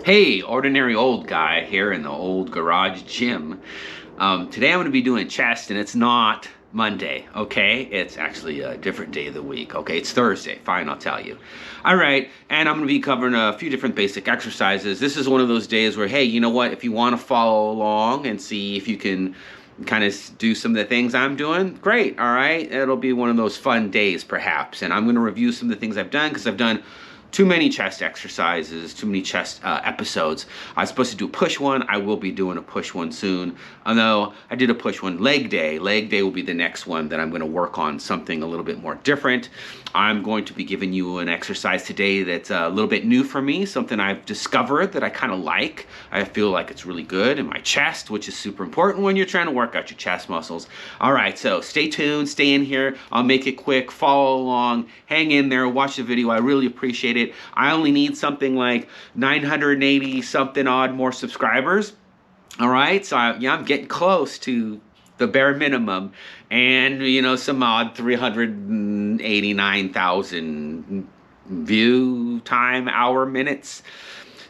Hey, ordinary old guy here in the old garage gym. Today I'm going to be doing chest, and it's not Monday, okay? It's actually a different day of the week, okay? It's Thursday. Fine, I'll tell you. All right, and I'm going to be covering a few different basic exercises. This is one of those days where, hey, you know what? If you want to follow along and see if you can kind of do some of the things I'm doing, great, all right? It'll be one of those fun days, perhaps. And I'm going to review some of the things I've done because I've done too many chest exercises, too many chest episodes. I was supposed to do a push one. I will be doing a push one soon. Although I did a push one leg day. Leg day will be the next one that I'm going to work on something a little bit more different. I'm going to be giving you an exercise today that's a little bit new for me, something I've discovered that I kind of like. I feel like it's really good in my chest, which is super important when you're trying to work out your chest muscles. All right, so stay tuned, stay in here. I'll make it quick, follow along, hang in there, watch the video. I really appreciate it. I only need something like 980 something odd more subscribers. All right, so I'm getting close to the bare minimum, and you know, some odd 389,000 view time hour minutes.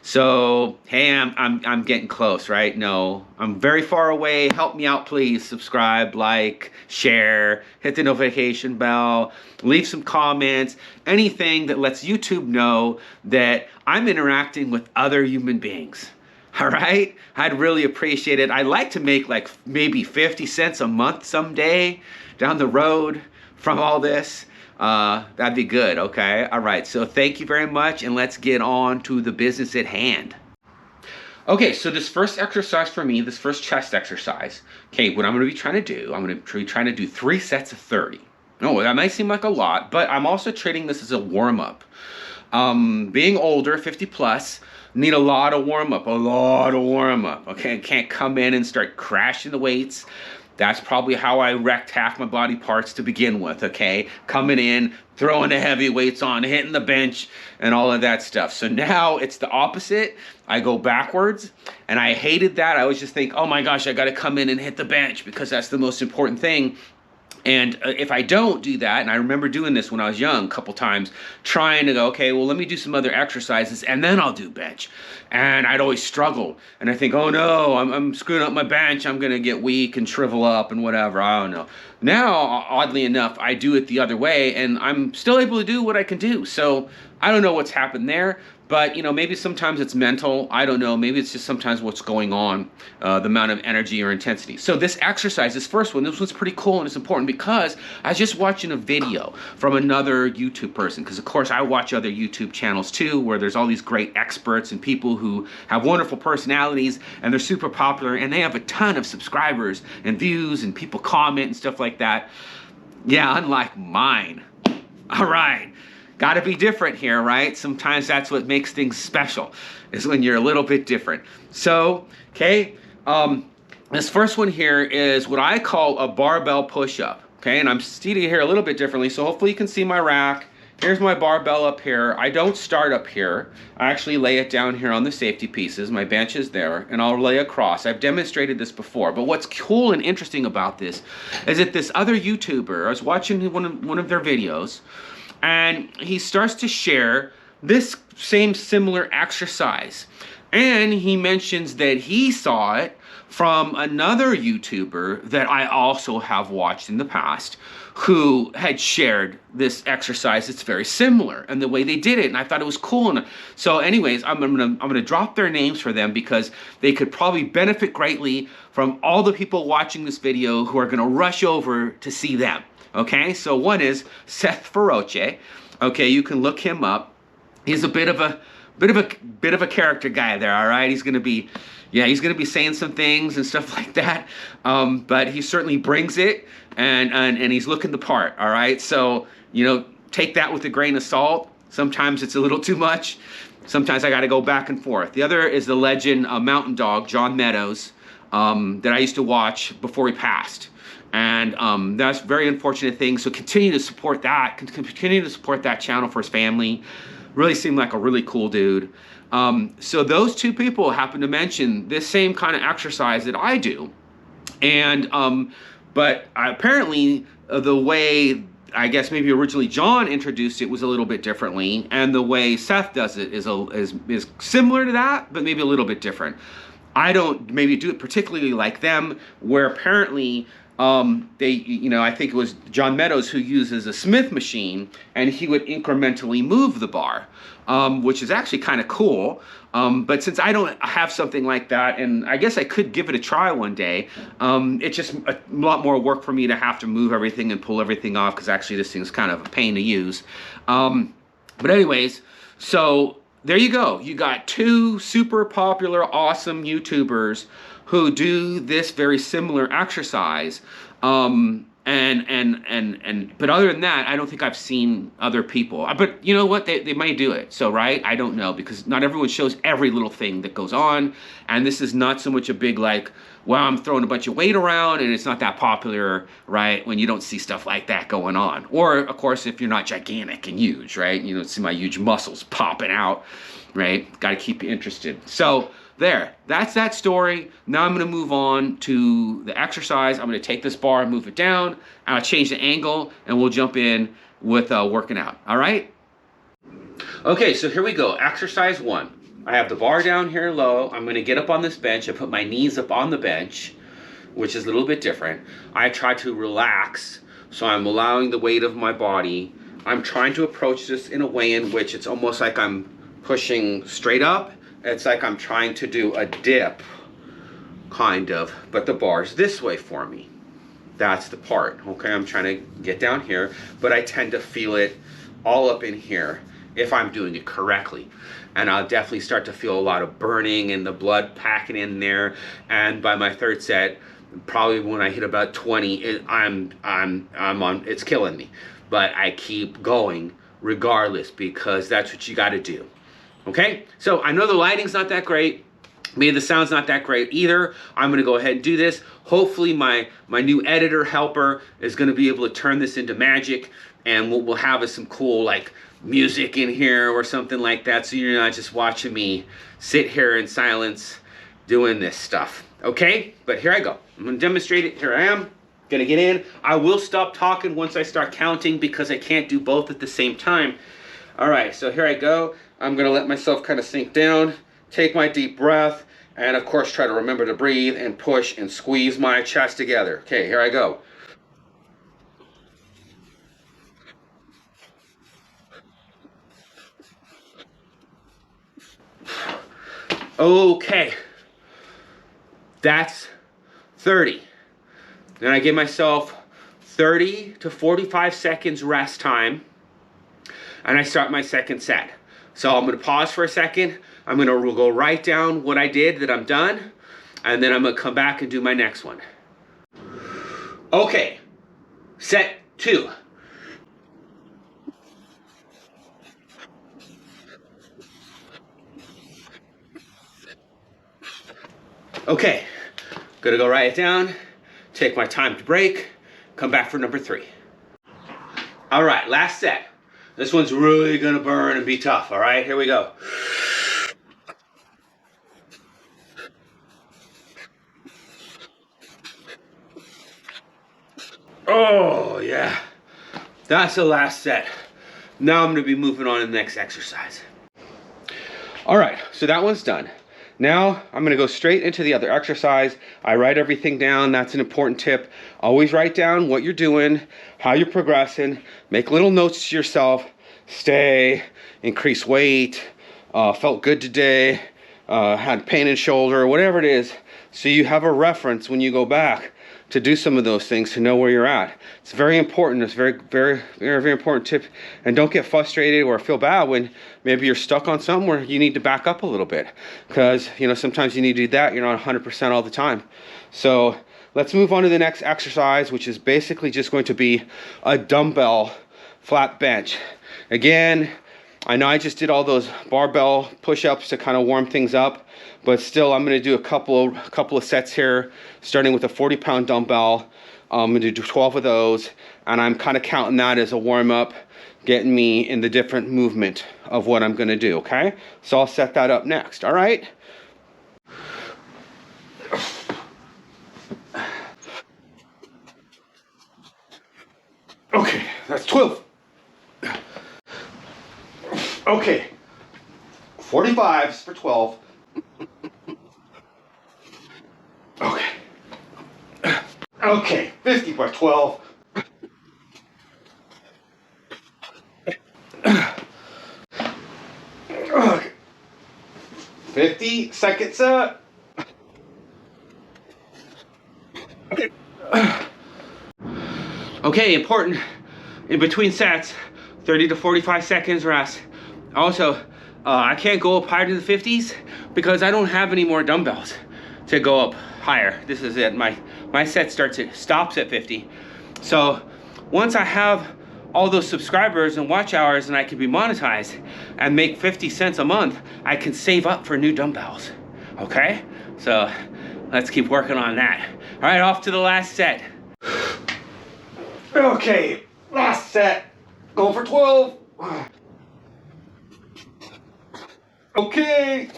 So hey, I'm getting close, right? No, I'm very far away. Help me out, please. Subscribe, like, share, hit the notification bell, leave some comments, anything that lets YouTube know that I'm interacting with other human beings. All right, I'd really appreciate it. I'd like to make like maybe 50 cents a month someday down the road from all this. That'd be good, okay? All right, so thank you very much, and let's get on to the business at hand. Okay, so this first exercise for me, this first chest exercise, okay, what I'm going to be trying to do, I'm going to be trying to do 3 sets of 30. No, that might seem like a lot, but I'm also treating this as a warm-up. Being older, 50 plus, need a lot of warm-up, okay? I can't come in and start crashing the weights. That's probably how I wrecked half my body parts to begin with, okay? Coming in, throwing the heavy weights on, hitting the bench, and all of that stuff. So now it's the opposite. I go backwards, and I hated that. I always just think, oh my gosh, I gotta come in and hit the bench because that's the most important thing. And if I don't do that, and I remember doing this when I was young a couple times, trying to go, okay, well, let me do some other exercises, and then I'll do bench. And I'd always struggle. And I think, oh no, I'm screwing up my bench. I'm going to get weak and shrivel up and whatever. I don't know. Now, oddly enough, I do it the other way, and I'm still able to do what I can do. So I don't know what's happened there. But, you know, maybe sometimes it's mental. I don't know. Maybe it's just sometimes what's going on, the amount of energy or intensity. So this exercise, this first one, this one's pretty cool and it's important because I was just watching a video from another YouTube person. Because, of course, I watch other YouTube channels, too, where there's all these great experts and people who have wonderful personalities and they're super popular and they have a ton of subscribers and views and people comment and stuff like that. Yeah, unlike mine. All right. Got to be different here, right? Sometimes that's what makes things special, is when you're a little bit different. So, okay, this first one here is what I call a barbell push-up, okay? And I'm seated here a little bit differently, so hopefully you can see my rack. Here's my barbell up here. I don't start up here. I actually lay it down here on the safety pieces. My bench is there, and I'll lay across. I've demonstrated this before, but what's cool and interesting about this is that this other YouTuber, I was watching one of their videos, and he starts to share this same similar exercise. And he mentions that he saw it from another YouTuber that I also have watched in the past who had shared this exercise. It's very similar and the way they did it, and I thought it was cool. And so anyways, I'm gonna drop their names for them because they could probably benefit greatly from all the people watching this video who are gonna rush over to see them. Okay, so one is Seth Feroce. Okay, you can look him up. He's a bit of a character guy there. All right, he's gonna be saying some things and stuff like that. But he certainly brings it, and he's looking the part. All right, so you know, take that with a grain of salt. Sometimes it's a little too much. Sometimes I got to go back and forth. The other is the legend Mountain Dog, John Meadows, that I used to watch before he passed. And that's a very unfortunate thing. So continue to support that. Continue to support that channel for his family. Really seemed like a really cool dude. So those two people happen to mention this same kind of exercise that I do. And but apparently the way I guess maybe originally John introduced it was a little bit differently, and the way Seth does it is similar to that, but maybe a little bit different. I don't maybe do it particularly like them, where apparently they, I think it was John Meadows who uses a Smith machine, and he would incrementally move the bar, which is actually kind of cool. But since I don't have something like that, and I guess I could give it a try one day, it's just a lot more work for me to have to move everything and pull everything off, because actually this thing's kind of a pain to use. But anyways, so there you go. You got two super popular, awesome YouTubers who do this very similar exercise. But other than that, I don't think I've seen other people. But you know what? They might do it. So, right? I don't know, because not everyone shows every little thing that goes on. And this is not so much a big, like, well, I'm throwing a bunch of weight around, and it's not that popular, right? When you don't see stuff like that going on. Or, of course, if you're not gigantic and huge, right? You don't see my huge muscles popping out, right? Got to keep you interested. So, there, that's that story. Now I'm going to move on to the exercise. I'm going to take this bar and move it down. I'll change the angle, and we'll jump in with working out. All right? Okay, so here we go. Exercise 1. I have the bar down here low. I'm going to get up on this bench. I put my knees up on the bench, which is a little bit different. I try to relax, so I'm allowing the weight of my body. I'm trying to approach this in a way in which it's almost like I'm pushing straight up. It's like I'm trying to do a dip, kind of, but the bar's this way for me. That's the part, okay? I'm trying to get down here, but I tend to feel it all up in here if I'm doing it correctly. And I'll definitely start to feel a lot of burning and the blood packing in there. And by my third set, probably when I hit about 20, it's killing me. But I keep going regardless, because that's what you got to do. Okay, so I know the lighting's not that great. Maybe the sound's not that great either. I'm gonna go ahead and do this. Hopefully my new editor helper is gonna be able to turn this into magic, and we'll have some cool like music in here or something like that, so you're not just watching me sit here in silence doing this stuff. Okay, but here I go. I'm gonna demonstrate it. Here I am, gonna get in. I will stop talking once I start counting, because I can't do both at the same time. All right, so here I go. I'm gonna let myself kind of sink down, take my deep breath, and of course try to remember to breathe and push and squeeze my chest together. Okay, here I go. Okay, that's 30. Then I give myself 30 to 45 seconds rest time, and I start my second set. So I'm going to pause for a second. I'm going to go write down what I did that I'm done, and then I'm going to come back and do my next one. Okay, set 2. Okay, gonna go write it down, take my time to break, come back for number 3. All right, last set. This one's really gonna burn and be tough, all right? Here we go. Oh, yeah. That's the last set. Now I'm gonna be moving on to the next exercise. All right, so that one's done. Now I'm gonna go straight into the other exercise. I write everything down. That's an important tip. Always write down what you're doing, how you're progressing, make little notes to yourself. Stay, increase weight, felt good today, had pain in shoulder, whatever it is, so you have a reference when you go back to do some of those things, to know where you're at. It's very important. It's very, very, very, very important tip. And don't get frustrated or feel bad when maybe you're stuck on something where you need to back up a little bit, because sometimes you need to do that. You're not 100% all the time. So let's move on to the next exercise, which is basically just going to be a dumbbell flat bench. Again, I know I just did all those barbell push-ups to kind of warm things up, but still I'm going to do a couple of sets here, starting with a 40-pound dumbbell. I'm going to do 12 of those, and I'm kind of counting that as a warm-up, getting me in the different movement of what I'm going to do, okay? So I'll set that up next, all right? Okay, That's 12. Okay. 45s for 12. Okay. Okay, 50 for 12. Okay. 50 seconds up. Okay, important. In between sets, 30 to 45 seconds rest. Also, I can't go up higher to the 50s because I don't have any more dumbbells to go up higher. This is it. My set stops at 50. So once I have all those subscribers and watch hours and I can be monetized and make 50 cents a month, I can save up for new dumbbells. Okay? So let's keep working on that. All right, off to the last set. Okay, last set. Going for 12. Okay.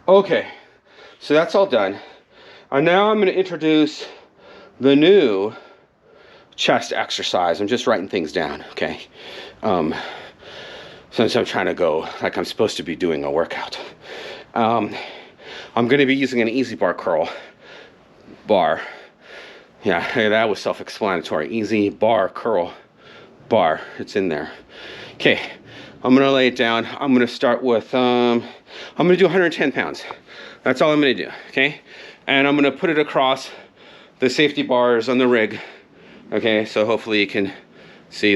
Okay, so that's all done. And now I'm going to introduce the new chest exercise. I'm just writing things down, okay? Since I'm trying to go like I'm supposed to be doing a workout. I'm going to be using an easy bar curl bar. Yeah, that was self-explanatory. Easy bar curl bar. It's in there. Okay, I'm going to lay it down. I'm going to start with, I'm going to do 110 pounds. That's all I'm going to do, okay? And I'm going to put it across the safety bars on the rig. Okay, so hopefully you can see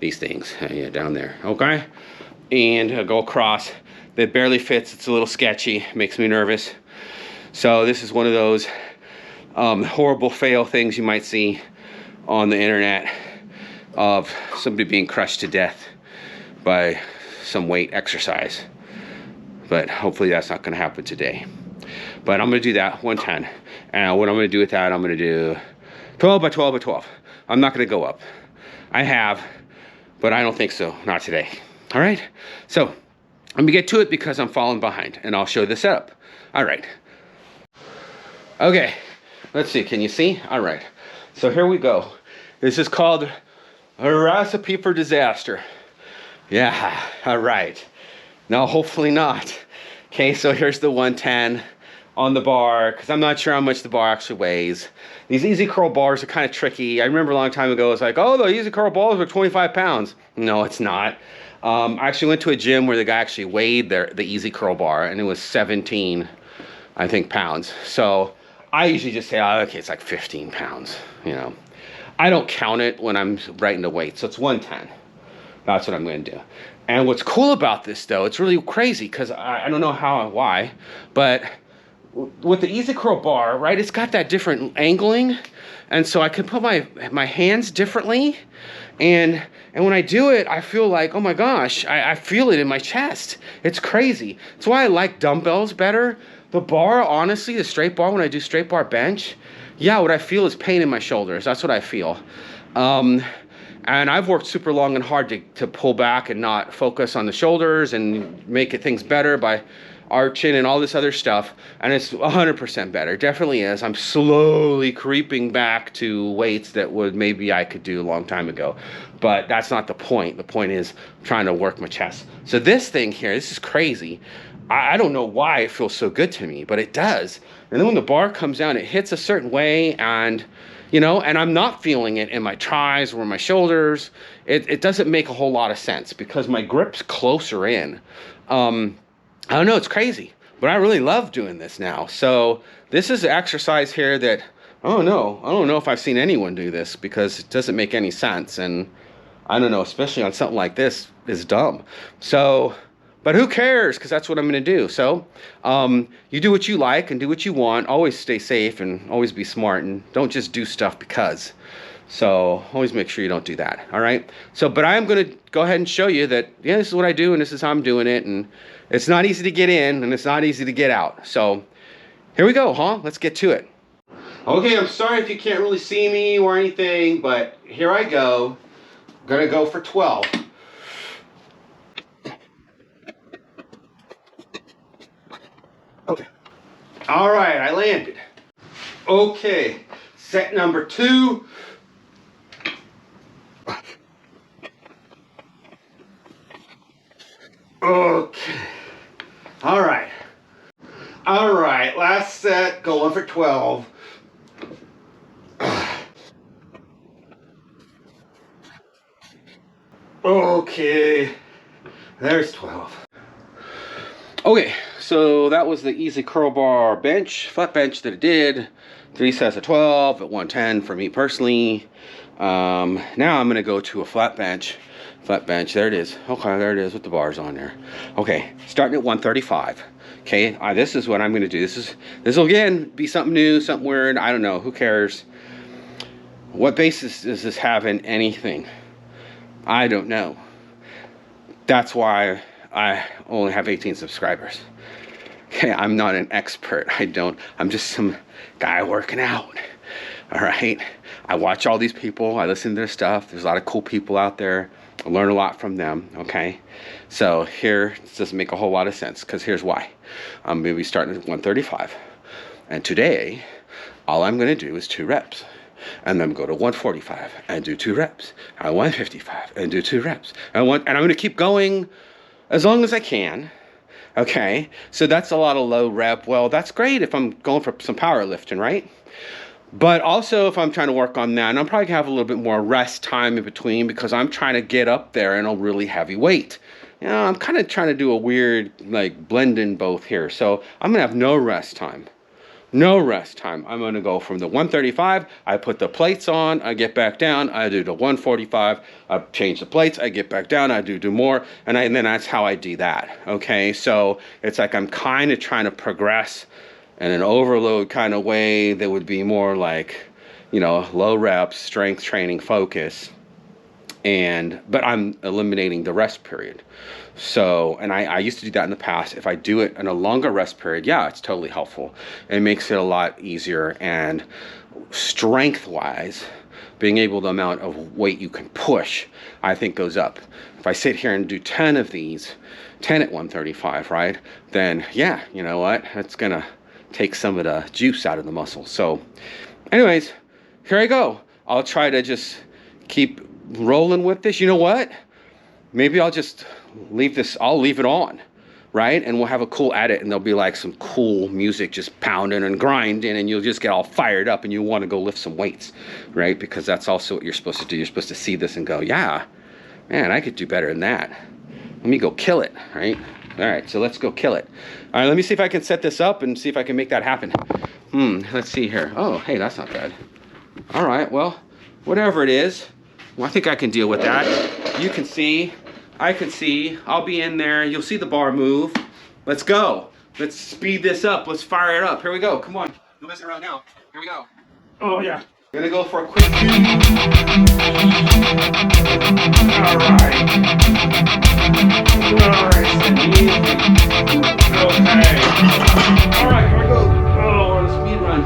these things, yeah, down there, okay? And go across. It barely fits, it's a little sketchy, makes me nervous. So this is one of those horrible fail things you might see on the internet of somebody being crushed to death by some weight exercise. But hopefully that's not gonna happen today. But I'm gonna do that 110. And what I'm gonna do with that, I'm gonna do 12 by 12 by 12. I'm not gonna go up. I have, but I don't think so, not today. All right, so let me get to it because I'm falling behind and I'll show the setup. All right. Okay, let's see, can you see? All right, so here we go. This is called a recipe for disaster. Yeah, all right. No, hopefully not. Okay, so here's the 110 on the bar, because I'm not sure how much the bar actually weighs. These easy curl bars are kind of tricky. I remember a long time ago, it was like, oh, the easy curl bars are 25 pounds. No, it's not. I actually went to a gym where the guy actually weighed the easy curl bar, and it was 17, I think, pounds. So I usually just say, oh, okay, it's like 15 pounds, you know. I don't count it when I'm writing the weight, so it's 110. That's what I'm going to do. And what's cool about this, though, it's really crazy, because I don't know how and why, but with the easy curl bar, right, it's got that different angling, and so I can put my hands differently, and when I do it, I feel like, oh my gosh, I feel it in my chest. It's crazy. That's why I like dumbbells better. The bar, honestly, the straight bar, when I do straight bar bench, yeah, what I feel is pain in my shoulders. That's what I feel. And I've worked super long and hard to pull back and not focus on the shoulders and make things better by arching and all this other stuff. And it's 100% better. It definitely is. I'm slowly creeping back to weights that maybe I could do a long time ago. But that's not the point. The point is trying to work my chest. So this thing here, this is crazy. I don't know why it feels so good to me, but it does. And then when the bar comes down, it hits a certain way, and you know, and I'm not feeling it in my thighs or my shoulders. It doesn't make a whole lot of sense because my grip's closer in. I don't know, it's crazy, but I really love doing this now. So this is an exercise here that, I don't know if I've seen anyone do this because it doesn't make any sense. And I don't know, especially on something like this, is dumb. So, but who cares? Because that's what I'm going to do. So you do what you like and do what you want. Always stay safe and always be smart, and don't just do stuff because. So always make sure you don't do that. All right. So, but I'm going to go ahead and show you that, yeah, this is what I do and this is how I'm doing it. And it's not easy to get in and it's not easy to get out. So here we go, huh? Let's get to it. Okay, I'm sorry if you can't really see me or anything, but here I go. I'm going to go for 12. Okay. All right, I landed. Okay, set number 2. Okay. All right. All right. Last set. Going for 12. Okay. There's 12. Okay. So that was the easy curl bar bench, flat bench that I did. 3 sets of 12 at 110 for me personally. Now I'm going to go to a flat bench. Flat bench, there it is. Okay, there it is with the bars on there. Okay, starting at 135. Okay, this is what I'm going to do. This will again be something new, something weird. I don't know. Who cares? What basis does this have in anything? I don't know. That's why I only have 18 subscribers. Okay, I'm not an expert. I'm just some guy working out. All right. I watch all these people. I listen to their stuff. There's a lot of cool people out there. I learn a lot from them. Okay. So here, this doesn't make a whole lot of sense because here's why. I'm going to be starting at 135. And today, all I'm going to do is 2 reps. And then go to 145 and do 2 reps. And 155 and do 2 reps. And I'm going to keep going as long as I can. Okay. So that's a lot of low rep. Well, that's great if I'm going for some powerlifting, right? But also if I'm trying to work on that, and I'm probably gonna have a little bit more rest time in between because I'm trying to get up there in a really heavy weight. You know, I'm kind of trying to do a weird, like, blend in both here. So I'm gonna have no rest time. No rest time. I'm gonna go from the 135, I put the plates on, I get back down, I do the 145, I change the plates, I get back down, I do more, and then that's how I do that, okay? So it's like I'm kind of trying to progress in an overload kind of way that would be more like, you know, low reps, strength training focus. But I'm eliminating the rest period. So, and I used to do that in the past. If I do it in a longer rest period, yeah, it's totally helpful. It makes it a lot easier. And strength-wise, being able the amount of weight you can push, I think goes up. If I sit here and do 10 of these, 10 at 135, right? Then, yeah, you know what? It's going to take some of the juice out of the muscle. So anyways, here I go. I'll try to just keep rolling with this. You know what? Maybe I'll just leave this, I'll leave it on, right? And we'll have a cool edit and there'll be like some cool music just pounding and grinding and you'll just get all fired up and you want to go lift some weights, right? Because that's also what you're supposed to do. You're supposed to see this and go, yeah, man, I could do better than that. Let me go kill it, right? All right, so let's go kill it. All right, let me see if I can set this up and see if I can make that happen. Let's see here. Oh, hey, that's not bad. All right, well, whatever it is, well, I think I can deal with that. You can see, I can see, I'll be in there. You'll see the bar move. Let's go. Let's speed this up. Let's fire it up. Here we go. Come on. No messing around now. Here we go. Oh, yeah. I'm gonna go for a quick. All right. Nice and easy. Okay. All right, here we go. Oh, we're on a speed run.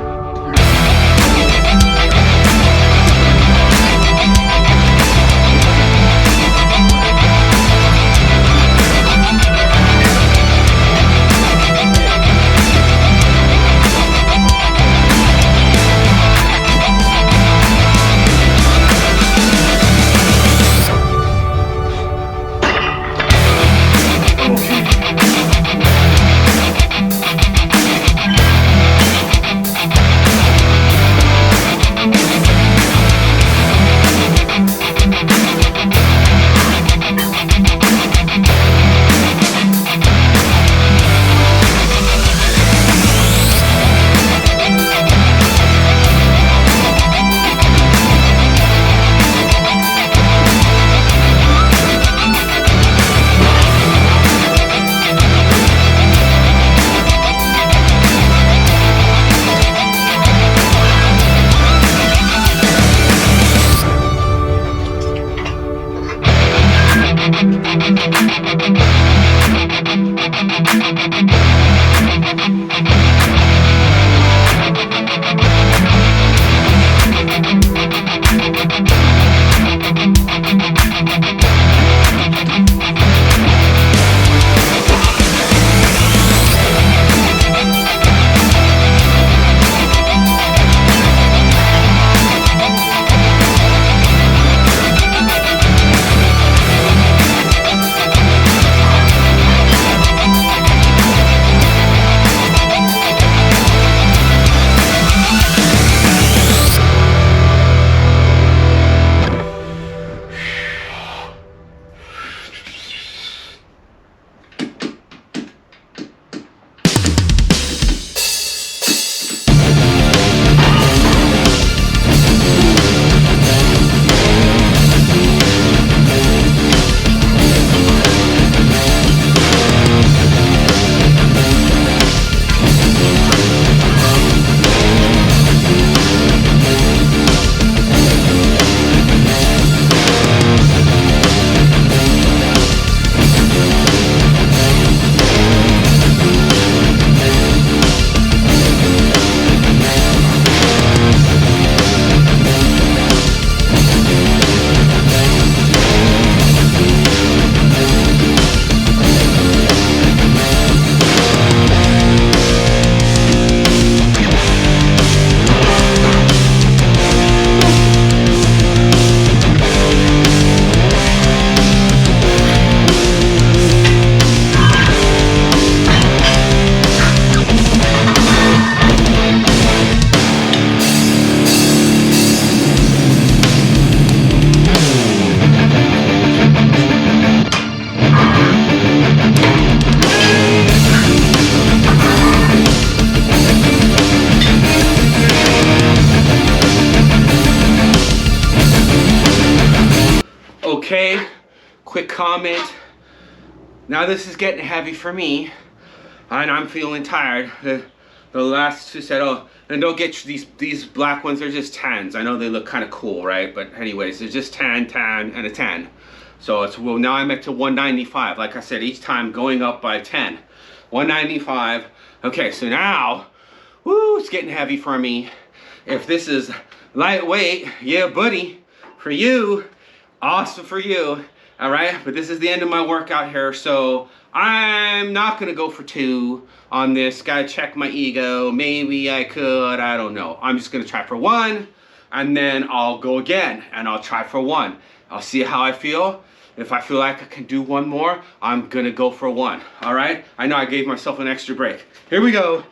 Okay, quick comment. Now this is getting heavy for me, and I'm feeling tired. The last two said, oh, and don't get these black ones, they're just tans. I know they look kind of cool, right? But anyways, they're just tan, and a 10. So it's, well, now I'm at to 195. Like I said, each time going up by 10. 195. Okay, so now, woo, it's getting heavy for me. If this is lightweight, yeah, buddy, for you, awesome for you. All right, but this is the end of my workout here, so I'm not gonna go for 2 on this. Gotta check my ego. Maybe I could, I don't know. I'm just gonna try for 1, and then I'll go again, and I'll try for 1. I'll see how I feel. If I feel like I can do 1 more, I'm gonna go for 1. All right, I know I gave myself an extra break. Here we go.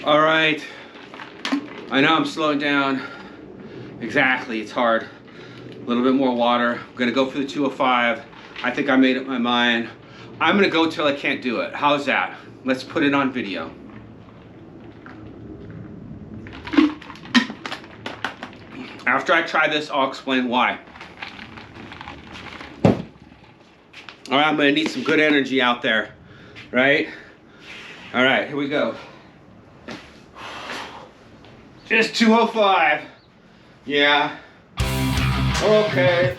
All right, I know I'm slowing down. Exactly, it's hard. A little bit more water. I'm gonna go for the 205. I think I made up my mind. I'm gonna go till I can't do it. How's that? Let's put it on video. After I try this, I'll explain why. All right, I'm gonna need some good energy out there, right? All right, here we go. Just 205. Yeah. Okay.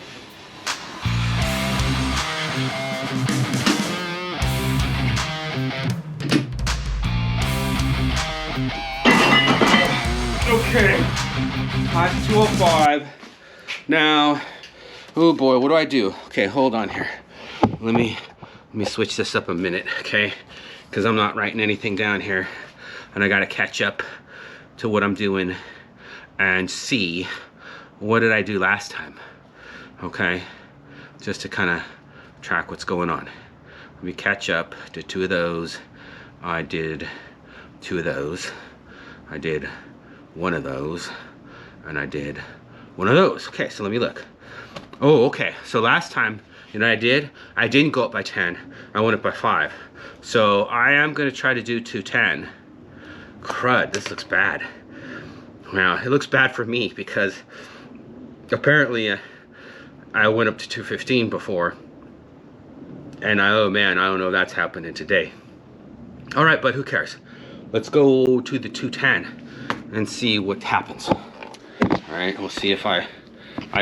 Okay. That's 205. Now, oh boy, what do I do? Okay, hold on here. Let me switch this up a minute, okay? Because I'm not writing anything down here, and I gotta catch up to what I'm doing and see what did I do last time, okay? Just to kind of track what's going on. Let me catch up. Did 2 of those. I did 2 of those. I did 1 of those, and I did 1 of those. Okay, so let me look. Oh, okay. So last time, you know what I did? I didn't go up by 10. I went up by 5. So I am gonna try to do 210. Crud, this looks bad. Now, it looks bad for me because apparently I went up to 215 before. And oh man, I don't know if that's happening today. All right, but who cares? Let's go to the 210 and see what happens. All right, we'll see if I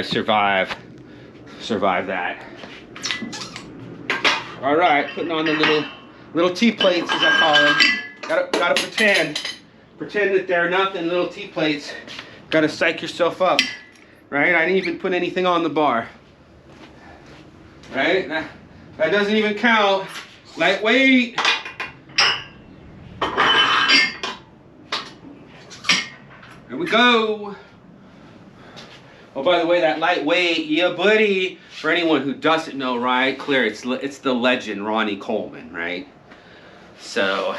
survive that. All right, putting on the little T-plates, as I call them. Gotta pretend that they're nothing, little T-plates. Gotta psych yourself up, right? I didn't even put anything on the bar, right? That doesn't even count. Lightweight. Here we go. Oh, by the way, that lightweight, yeah, buddy. For anyone who doesn't know, right? Clear, it's the legend Ronnie Coleman, right? So,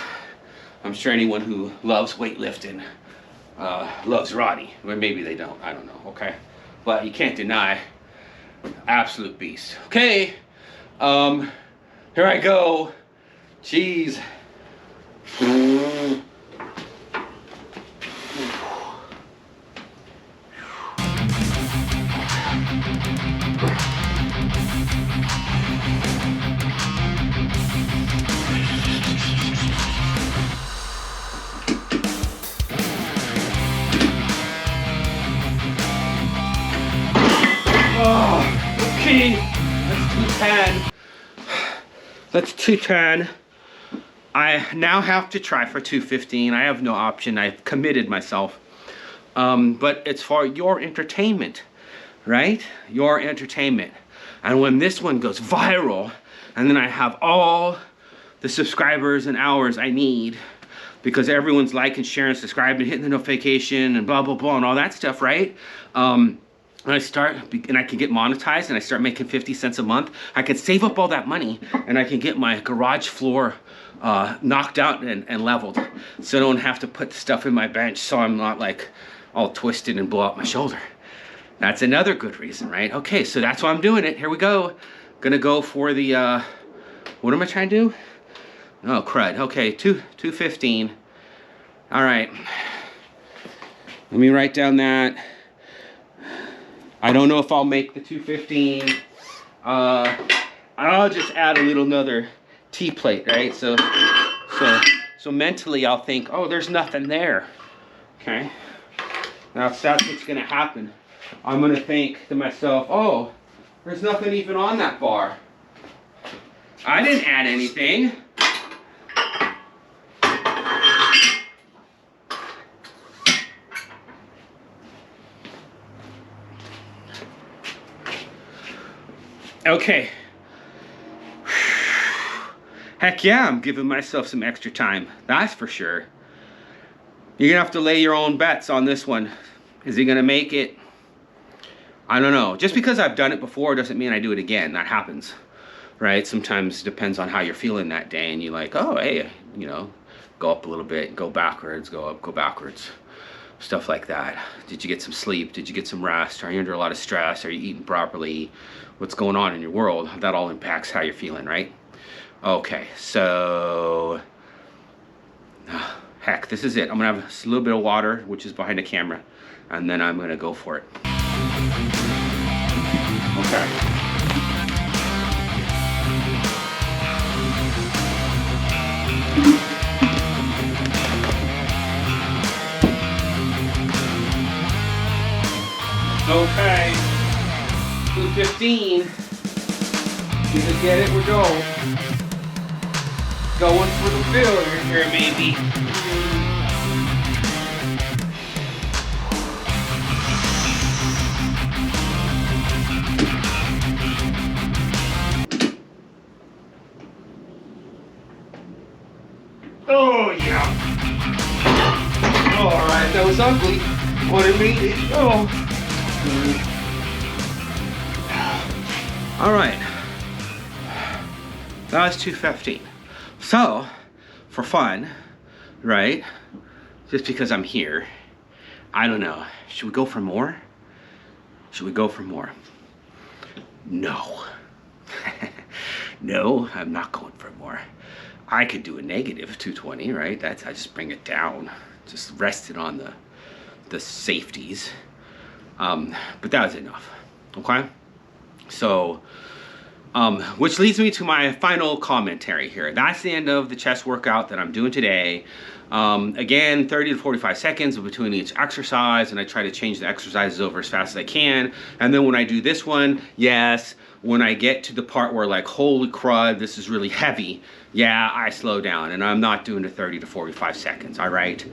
I'm sure anyone who loves weightlifting loves Ronnie. Or maybe they don't, I don't know, okay? But you can't deny, absolute beast. Okay, here I go. Jeez. Okay, that's 210. That's 210. I now have to try for 215. I have no option. I've committed myself. But it's for your entertainment, right? Your entertainment. And when this one goes viral, and then I have all the subscribers and hours I need, because everyone's liking, sharing, subscribing, hitting the notification, and blah, blah, blah, and all that stuff, right? And I can get monetized, and I start making 50 cents a month. I can save up all that money, and I can get my garage floor knocked out and leveled, so I don't have to put stuff in my bench, so I'm not like all twisted and blow out my shoulder. That's another good reason, right? Okay, so that's why I'm doing it. Here we go. Gonna go for the, what am I trying to do? Oh, crud. Okay, 215. All right. Let me write down that. I don't know if I'll make the 215. I'll just add a little another T plate, right? So mentally I'll think, oh, there's nothing there. Okay. Now if that's what's gonna happen, I'm gonna think to myself, oh, there's nothing even on that bar. I didn't add anything. Okay. Heck yeah, I'm giving myself some extra time. That's for sure. You're gonna have to lay your own bets on this one. Is he gonna make it? I don't know. Just because I've done it before doesn't mean I do it again. That happens, right? Sometimes it depends on how you're feeling that day, and you're like, oh, hey, you know, go up a little bit, go backwards, go up, go backwards. Stuff like that. Did you get some sleep? Did you get some rest? Are you under a lot of stress? Are you eating properly? What's going on in your world? That all impacts how you're feeling, right? Okay, so heck, this is it. I'm gonna have a little bit of water, which is behind the camera, and then I'm gonna go for it. Okay. Okay, 215. You just get it, we're going. Going for the failure here, maybe. Oh, yeah. All right, that was ugly. What it made it. Oh. All right. That was 215. So, for fun, right? Just because I'm here, I don't know. Should we go for more? Should we go for more? No. No, I'm not going for more. I could do a negative 220, right? I just bring it down. Just rest it on the safeties. But that was enough, okay? So, which leads me to my final commentary here. That's the end of the chest workout that I'm doing today. Again, 30 to 45 seconds between each exercise, and I try to change the exercises over as fast as I can. And then when I do this one, yes, when I get to the part where like, holy crud, this is really heavy, yeah, I slow down, and I'm not doing the 30 to 45 seconds, all right?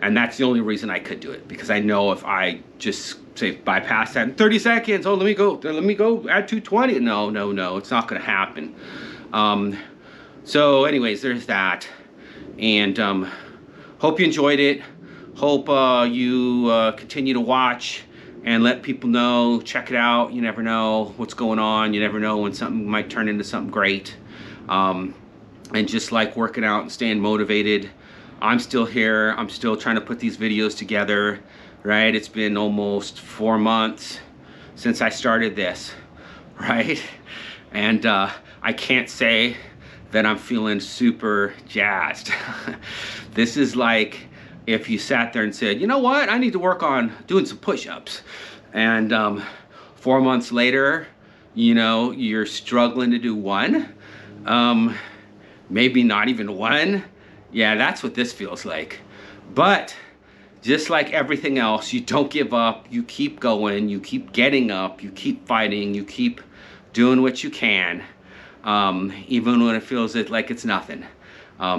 And that's the only reason I could do it, because I know if I just say bypass that in 30 seconds, oh, let me go add 220. No, it's not gonna happen. So anyways, there's that. And hope you enjoyed it. Hope you continue to watch and let people know, check it out. You never know what's going on. You never know when something might turn into something great. And just like working out and staying motivated, I'm still here. I'm still trying to put these videos together, right? It's been almost 4 months since I started this, right? And I can't say that I'm feeling super jazzed. This is like if you sat there and said, you know what? I need to work on doing some push-ups. And 4 months later, you know, you're struggling to do one, maybe not even one. Yeah, that's what this feels like. But just like everything else, you don't give up. You keep going. You keep getting up. You keep fighting. You keep doing what you can, even when it feels like it's nothing.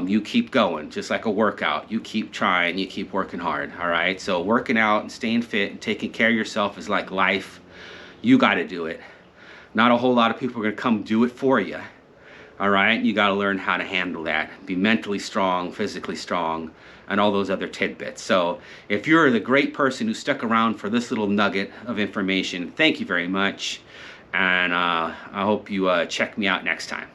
You keep going, just like a workout. You keep trying. You keep working hard, all right? So working out and staying fit and taking care of yourself is like life. You got to do it. Not a whole lot of people are going to come do it for you. All right? You got to learn how to handle that. Be mentally strong, physically strong, and all those other tidbits. So if you're the great person who stuck around for this little nugget of information, thank you very much. And I hope you check me out next time.